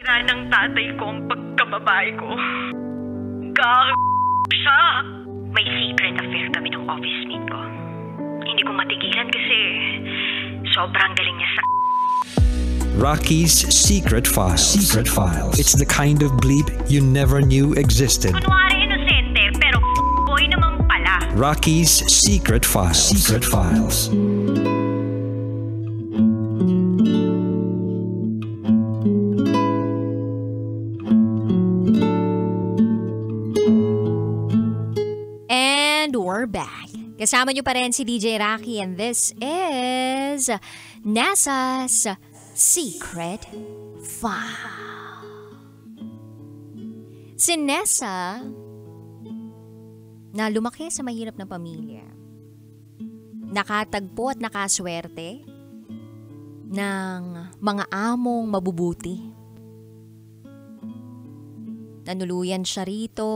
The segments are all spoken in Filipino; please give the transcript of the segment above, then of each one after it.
Tira ng tatay ko ang pagkababae ko. Siya. May secret affair kami ng office mate ko. Hindi ko matigilan kasi sobrang galing niya sa... Rocky's Secret Files. Secret Files. It's the kind of bleep you never knew existed. Kunwari inosente, pero boy naman pala. Rocky's Secret Files. Secret Files. And we're back. Kasama niyo pa rin si DJ Rocky and this is NASA's Secret File. Si Nessa na lumaki sa mahirap na pamilya, nakatagpo at nakaswerte ng mga among mabubuti. Nanuluyan siya rito,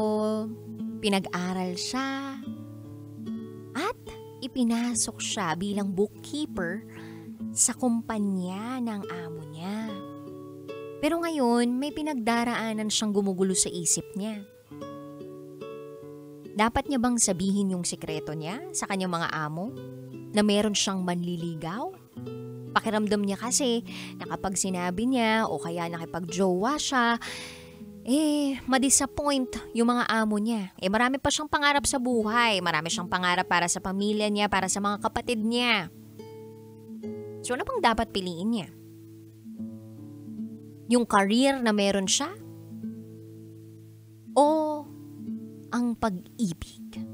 pinag-aral siya, at ipinasok siya bilang bookkeeper sa kumpanya ng amo niya. Pero ngayon, may pinagdaraanan siyang gumugulo sa isip niya. Dapat niya bang sabihin yung sikreto niya sa kanyang mga amo? Na meron siyang manliligaw? Pakiramdam niya kasi na kapag sinabi niya o kaya nakipag-jowa siya, madisappoint yung mga amo niya. Marami pa siyang pangarap sa buhay. Marami siyang pangarap para sa pamilya niya, para sa mga kapatid niya. So ano bang dapat piliin niya? Yung career na meron siya? O ang pag-ibig?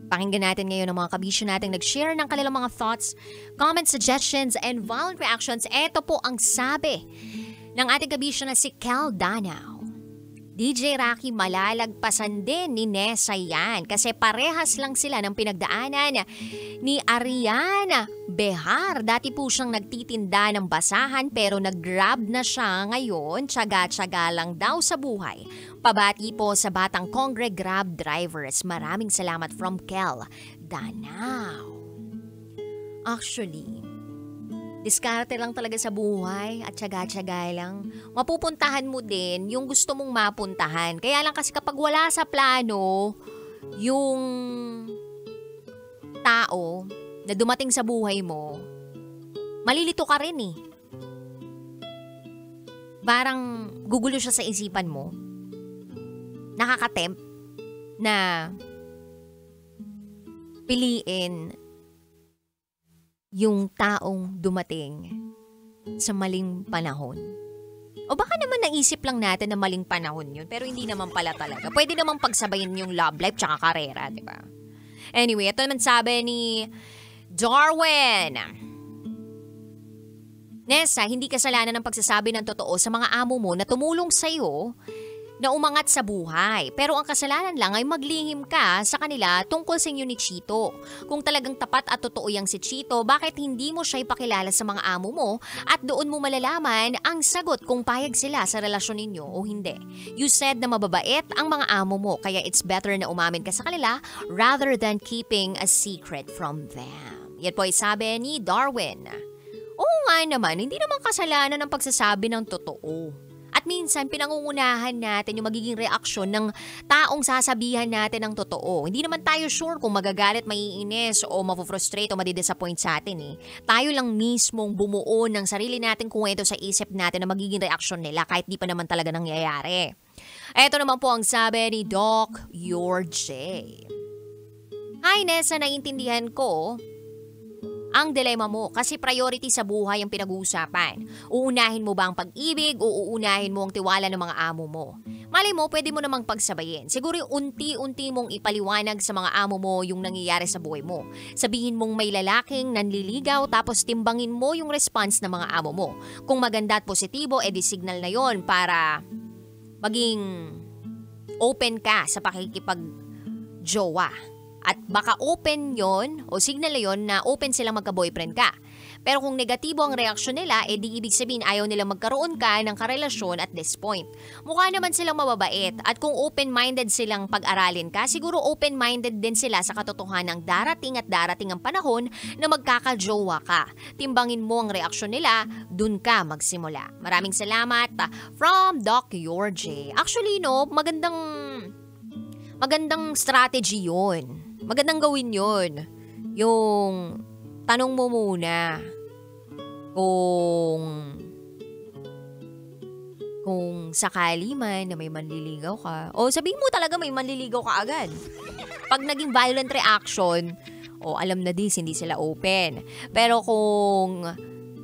Pakinggan natin ngayon ang mga kabisyo nating nag-share ng kanilang mga thoughts, comments, suggestions, and violent reactions. Ito po ang sabi ng ating kabisyo na si Kel Danao. DJ Rocky, malalagpasan din ni Nessa yan kasi parehas lang sila ng pinagdaanan ni Ariana Behar. Dati po siyang nagtitinda ng basahan pero nag-grab na siya ngayon. Tsaga-tsaga lang daw sa buhay. Pabati po sa Batang Kongre Grab Drivers. Maraming salamat from Kel Danao. Actually, diskarte lang talaga sa buhay at tsaga-tsaga lang. Mapupuntahan mo din yung gusto mong mapuntahan. Kaya lang kasi kapag wala sa plano, yung tao na dumating sa buhay mo, malilito ka rin eh. Parang gugulo siya sa isipan mo. Nakakatempt na piliin yung taong dumating sa maling panahon. O baka naman naisip lang natin na maling panahon yun, pero hindi naman pala talaga. Pwede naman pagsabayin yung love life tsaka karera, di ba? Anyway, ito naman sabi ni Darwin. Nessa, hindi kasalanan ng pagsasabi ng totoo sa mga amo mo na tumulong sa'yo na umangat sa buhay. Pero ang kasalanan lang ay maglihim ka sa kanila tungkol sa inyo ni Chito. Kung talagang tapat at totoo yang si Chito, bakit hindi mo siya ipakilala sa mga amo mo at doon mo malalaman ang sagot kung payag sila sa relasyon ninyo o hindi? You said na mababait ang mga amo mo, kaya it's better na umamin ka sa kanila rather than keeping a secret from them. Yan po ay sabi ni Darwin. Oo nga naman, hindi naman kasalanan ng pagsasabi ng totoo. At minsan, pinangungunahan natin yung magiging reaksyon ng taong sasabihan natin ng totoo. Hindi naman tayo sure kung magagalit, maiinis, o mapufrustrate o madidisappoint sa atin eh. Tayo lang mismong bumuo ng sarili nating kwento sa isip natin na magiging reaksyon nila kahit di pa naman talaga nangyayari. Ito naman po ang sabi ni Doc Your J. Hi Nessa, naiintindihan ko ang dilema mo kasi priority sa buhay ang pinag-uusapan. Uunahin mo ba ang pag-ibig o uunahin mo ang tiwala ng mga amo mo? Malay mo, pwede mo namang pagsabayin. Siguro unti-unti mong ipaliwanag sa mga amo mo yung nangyayari sa buhay mo. Sabihin mong may lalaking nanliligaw tapos timbangin mo yung response ng mga amo mo. Kung maganda at positibo, edi signal na yon para maging open ka sa pakikipag-jowa. At baka open yon o signal na yon na open silang magka-boyfriend ka. Pero kung negatibo ang reaksyon nila, di ibig sabihin ayaw nila magkaroon ka ng karelasyon at this point. Mukha naman silang mababait at kung open-minded silang pag-aralin ka, siguro open-minded din sila sa katotohanan ng darating at darating ang panahon na magkakajowa ka. Timbangin mo ang reaksyon nila, dun ka magsimula. Maraming salamat from Doc Yorje. Actually, no, magandang strategy yun. Magandang gawin yun. Yung tanong mo muna kung sakali man na may manliligaw ka. O sabihin mo talaga may manliligaw ka agad. Pag naging violent reaction, alam na hindi sila open. Pero kung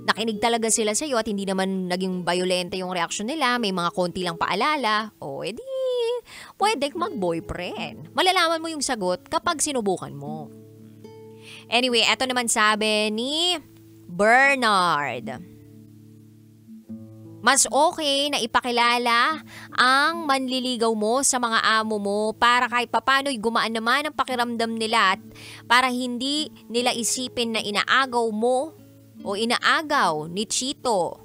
nakinig talaga sila sa'yo at hindi naman naging violente yung reaction nila, may mga konti lang paalala, edi pwede mag-boyfriend. Malalaman mo yung sagot kapag sinubukan mo. Anyway, eto naman sabi ni Bernard. Mas okay na ipakilala ang manliligaw mo sa mga amo mo para kahit papano'y gumaan naman ang pakiramdam nila at para hindi nila isipin na inaagaw mo o inaagaw ni Chito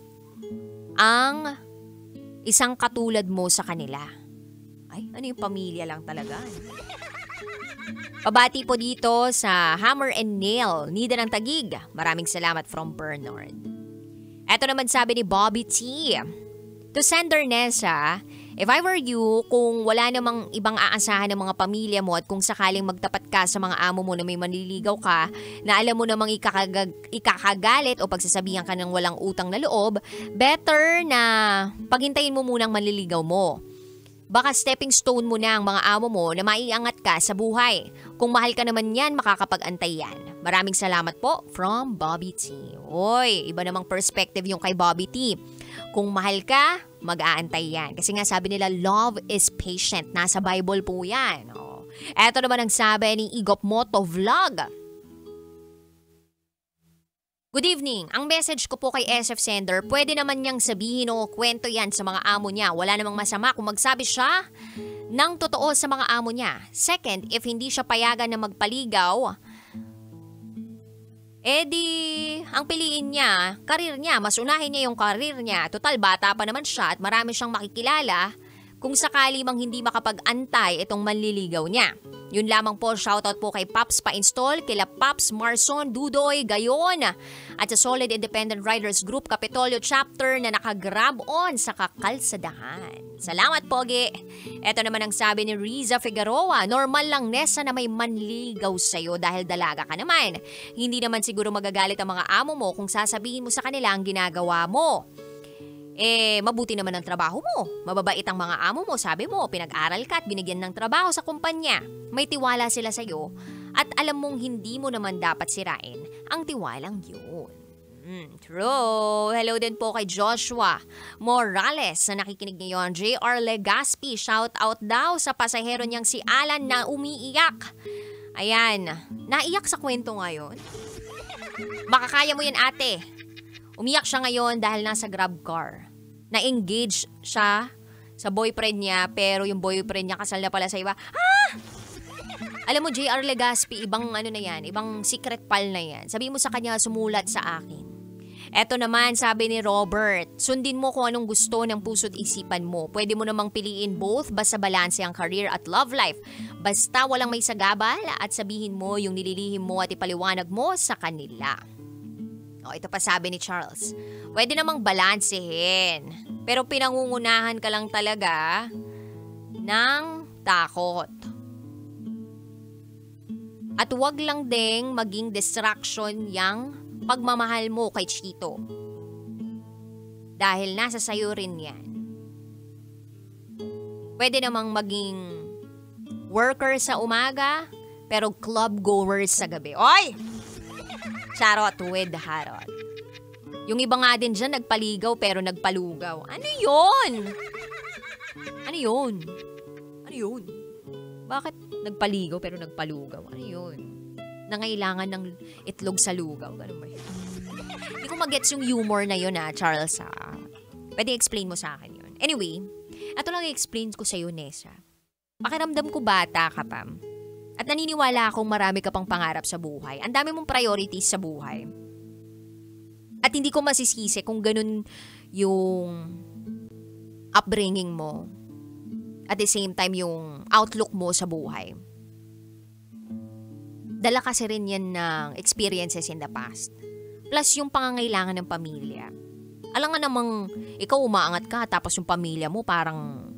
ang isang katulad mo sa kanila. Ay, ano yung pamilya lang talaga? Pabati po dito sa Hammer and Nail, Nida ng Tagig. Maraming salamat from Bernard. Eto naman sabi ni Bobby T. To Sender Nessa, if I were you, kung wala namang ibang aasahan ng mga pamilya mo at kung sakaling magtapat ka sa mga amo mo na may manliligaw ka, na alam mo namang ikakagalit o pagsasabihan ka ng walang utang na loob, better na paghintayin mo munang manliligaw mo. Baka stepping stone mo na ang mga amo mo na maiangat ka sa buhay. Kung mahal ka naman yan, makakapag-antay yan. Maraming salamat po from Bobby T. Oy, iba namang perspective yung kay Bobby T. Kung mahal ka, mag-aantay yan. Kasi nga sabi nila, love is patient. Nasa Bible po yan. Eto naman ang sabi ni Igop Moto Vlog. Good evening. Ang message ko po kay SF Sender, pwede naman niyang sabihin o kwento yan sa mga amo niya. Wala namang masama kung magsabi siya ng totoo sa mga amo niya. Second, if hindi siya payagan na magpaligaw, ang piliin niya, karir niya, mas unahin niya yung karir niya. Total, bata pa naman siya at marami siyang makikilala kung sakali mang hindi makapag-antay itong manliligaw niya. Yun lamang po, shoutout po kay Paps Pa-install, kila Paps Marson, Dudoy, Gayon, at sa Solid Independent Riders Group Kapitolyo Chapter na nakagrab on sa kakalsadahan. Salamat, Pogi! Ito naman ang sabi ni Riza Figueroa, normal lang, Nessa, na may manligaw sa'yo dahil dalaga ka naman. Hindi naman siguro magagalit ang mga amo mo kung sasabihin mo sa kanila ang ginagawa mo. Mabuti naman ang trabaho mo. Mababait ang mga amo mo, sabi mo, pinag-aral ka at binigyan ng trabaho sa kumpanya. May tiwala sila sa'yo at alam mong hindi mo naman dapat sirain ang tiwalang yun. True. Hello din po kay Joshua Morales na nakikinig ngayon. JR Legaspi, shout out daw sa pasahero niyang si Alan na umiiyak. Ayan, naiyak sa kwento ngayon. Makakaya mo yan, ate. Umiyak siya ngayon dahil nasa grab car. Na-engage siya sa boyfriend niya pero yung boyfriend niya kasal na pala sa iba. Alam mo, JR Legaspi, ibang ano na yan, ibang secret pal na yan. Sabi mo sa kanya, sumulat sa akin. Eto naman, sabi ni Robert, sundin mo kung anong gusto ng puso't isipan mo. Pwede mo namang piliin both, basta balanse ang career at love life. Basta walang may sagabal at sabihin mo yung nililihim mo at ipaliwanag mo sa kanila. Ito pa sabi ni Charles, pwede namang balansehin, pero pinangungunahan ka lang talaga ng takot. At wag lang ding maging distraction yang pagmamahal mo kay Chito. Dahil nasa sayo rin yan. Pwede namang maging worker sa umaga, pero club goers sa gabi. Oy! Charot with Harot. Yung iba nga din dyan, nagpaligaw pero nagpalugaw. Ano yun? Ano yun? Ano yun? Bakit nagpaligaw pero nagpalugaw? Ano yun? Nangailangan ng itlog sa lugaw. Ganun ba yun? Hindi ko mag-gets yung humor na yun, Charles. Pwede explain mo sa akin yun. Anyway, ito lang i-explain ko sa'yo, Nessa. Pakiramdam ko bata ka pa. At naniniwala akong marami ka pang pangarap sa buhay. Ang dami mong priorities sa buhay. At hindi ko masisisi kung ganun yung upbringing mo. At the same time, yung outlook mo sa buhay. Dala kasi rin yan ng experiences in the past. Plus yung pangangailangan ng pamilya. Alam nga namang ikaw umaangat ka tapos yung pamilya mo parang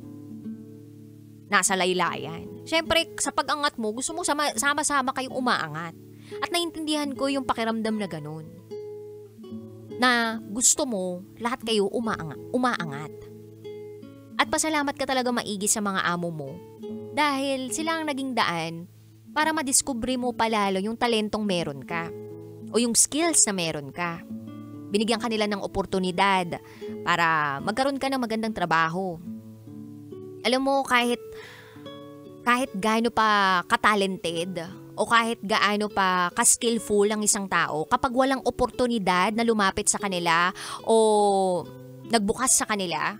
nasa laylayan. Siyempre, sa pag-angat mo, gusto mo sama-sama kayong umaangat. At naiintindihan ko yung pakiramdam na ganun. Na gusto mo, lahat kayo umaangat. At pasalamat ka talaga maigi sa mga amo mo. Dahil sila ang naging daan para madiskubre mo palalo yung talentong meron ka. O yung skills na meron ka. Binigyan ka nila ng oportunidad para magkaroon ka ng magandang trabaho. Alam mo, kahit gaano pa ka-talented o kahit gaano pa ka-skillful ang isang tao, kapag walang oportunidad na lumapit sa kanila o nagbukas sa kanila,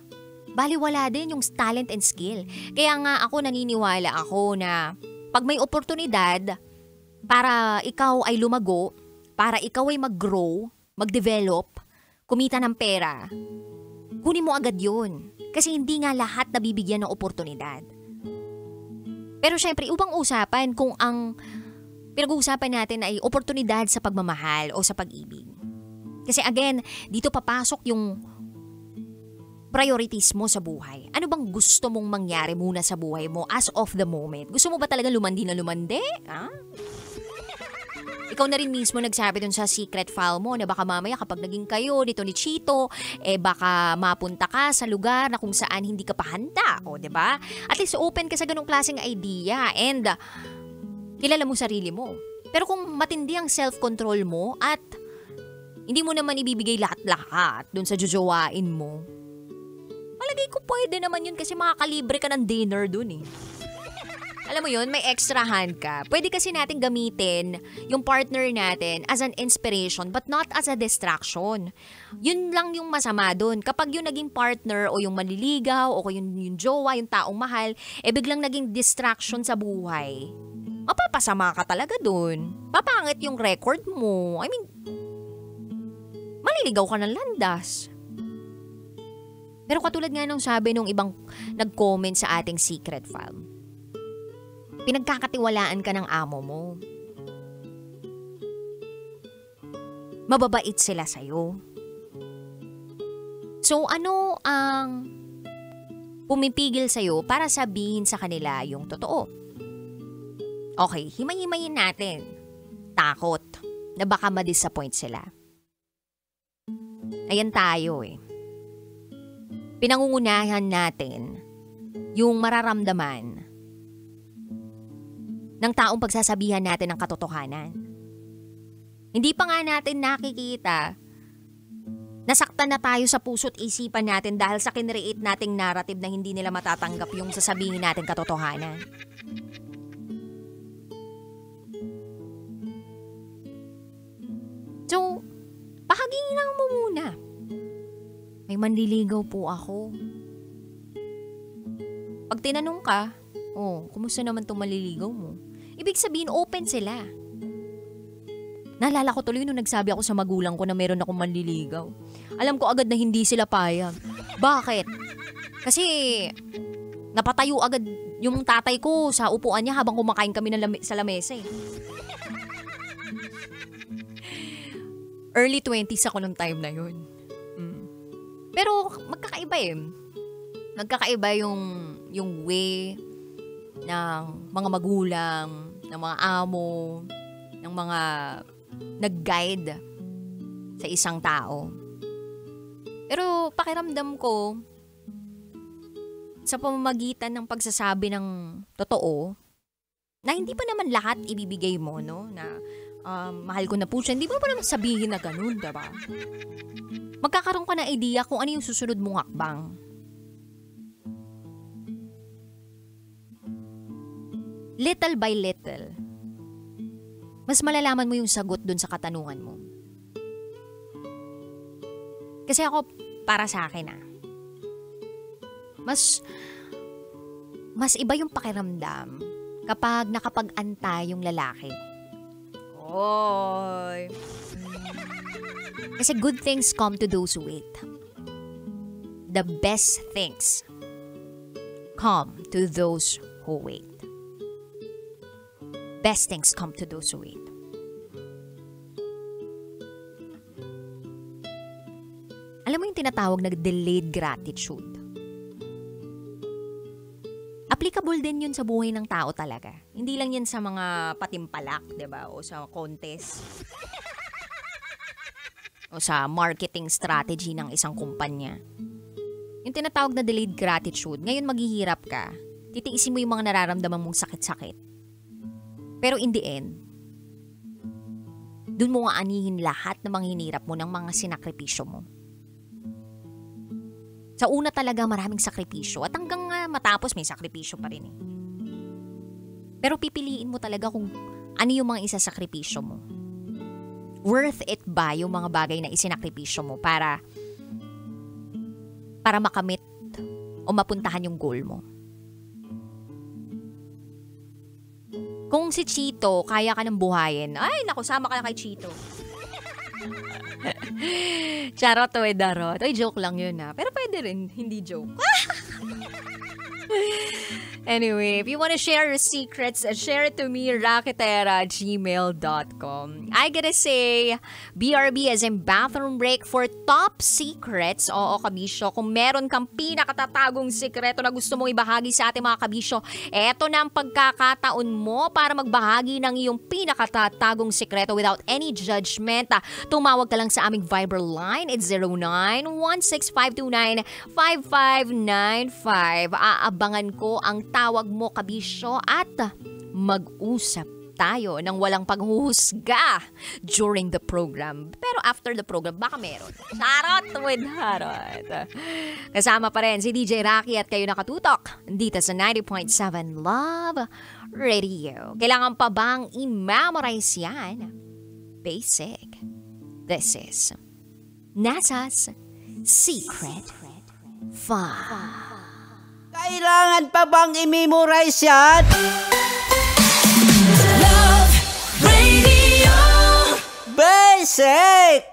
baliwala din yung talent and skill. Kaya nga ako naniniwala ako na pag may oportunidad para ikaw ay lumago, para ikaw ay mag-grow, mag-develop, kumita ng pera, kunin mo agad yun. Kasi hindi nga lahat nabibigyan ng oportunidad. Pero syempre, ubang usapan kung ang pinag-uusapan natin ay oportunidad sa pagmamahal o sa pag-ibig. Kasi again, dito papasok yung priorities mo sa buhay. Ano bang gusto mong mangyari muna sa buhay mo as of the moment? Gusto mo ba talaga lumandi na lumandi? Ha? Ikaw na rin mismo nagsabi dun sa secret file mo na baka mamaya kapag naging kayo dito ni Chito, baka mapunta ka sa lugar na kung saan hindi ka pa handa. O, diba? At least open ka sa ganung klaseng idea and kilala mo sarili mo. Pero kung matindi ang self-control mo at hindi mo naman ibibigay lahat-lahat dun sa jujowain mo, malagay ko pwede naman yun kasi makakalibre ka ng dinner dun eh. Alam mo yun, may extra hand ka. Pwede kasi natin gamitin yung partner natin as an inspiration but not as a distraction. Yun lang yung masama dun. Kapag yung naging partner o yung manliligaw o yung jowa, yung taong mahal, biglang naging distraction sa buhay, mapapasama ka talaga dun. Papangit yung record mo. I mean, maliligaw ka ng landas. Pero katulad nga nung sabi nung ibang nag-comment sa ating secret file, pinagkakatiwalaan ka ng amo mo. Mababait sila sa'yo. So ano ang pumipigil sa'yo para sabihin sa kanila yung totoo? Okay, himay-himayin natin. Takot na baka ma-disappoint sila. Ayan tayo eh. Pinangungunahan natin yung mararamdaman ng taong pagsasabihan natin ng katotohanan. Hindi pa nga natin nakikita, nasaktan na tayo sa puso't isipan natin dahil sa kinreate nating narrative na hindi nila matatanggap yung sasabihin natin katotohanan. So, pahagingan mo muna. May manliligaw po ako. Pag tinanong ka, kumusta naman itong maliligaw mo? Ibig sabihin, open sila. Naalala ko tuloy nung nagsabi ako sa magulang ko na meron akong manliligaw. Alam ko agad na hindi sila payag. Bakit? Kasi napatayo agad yung tatay ko sa upuan niya habang kumakain kami sa lamesa eh. Early 20s ako nung time na yun. Pero magkakaiba eh. Magkakaiba yung way ng mga magulang, ng mga amo, ng mga nag-guide sa isang tao. Pero pakiramdam ko, sa pamamagitan ng pagsasabi ng totoo, na hindi pa naman lahat ibibigay mo, no? Na mahal ko na po siya, hindi mo pa naman sabihin na ganun, diba? Magkakaroon ka ng idea kung ano yung susunod mong hakbang. Little by little, mas malalaman mo yung sagot dun sa katanungan mo. Kasi ako, para sa akin mas iba yung pakiramdam kapag nakapag-anta yung lalaki. Oy! Kasi good things come to those who wait. The best things come to those who wait. Best things come to those who wait. Alam mo yung tinatawag na delayed gratitude? Applicable din yun sa buhay ng tao talaga. Hindi lang yan sa mga patimpalak, diba? O sa contest. O sa marketing strategy ng isang kumpanya. Yung tinatawag na delayed gratitude, ngayon maghihirap ka, titiisin mo yung mga nararamdaman mong sakit-sakit. Pero in the end, dun mo nga anihin lahat ng mga hinirap mo ng mga sinakripisyo mo. Sa una talaga maraming sakripisyo at hanggang matapos may sakripisyo pa rin eh. Pero pipiliin mo talaga kung ano yung mga isasakripisyo mo. Worth it ba yung mga bagay na isinakripisyo mo para makamit o mapuntahan yung goal mo? Kung si Chito, kaya ka ng buhayin, ay naku, sama ka na kay Chito. Charot o darot. Ay, joke lang yun ha. Pero pwede rin, hindi joke. Anyway, if you want to share your secrets, share it to me, raketera@gmail.com. I gotta say, BRB as in bathroom break for top secrets. Oo, kabisyo, kung meron kang pinakatatagong sikreto na gusto mong ibahagi sa ating mga kabisyo, eto na ang pagkakataon mo para magbahagi ng iyong pinakatatagong sikreto without any judgment. Tumawag ka lang sa aming Viber line. It's 0916-529-5595. Aabangan ko ang tawag mo, kabisyo, at mag-usap tayo ng walang paghuhusga during the program. Pero after the program, baka meron. Charot with harot. Kasama pa rin si DJ Rocky at kayo nakatutok dito sa 90.7 Love Radio. Kailangan pa bang i-memorize yan? Basic. This is NASA's Secret 5. Kailangan pa bang i-memorize yan? Love Radio Basic!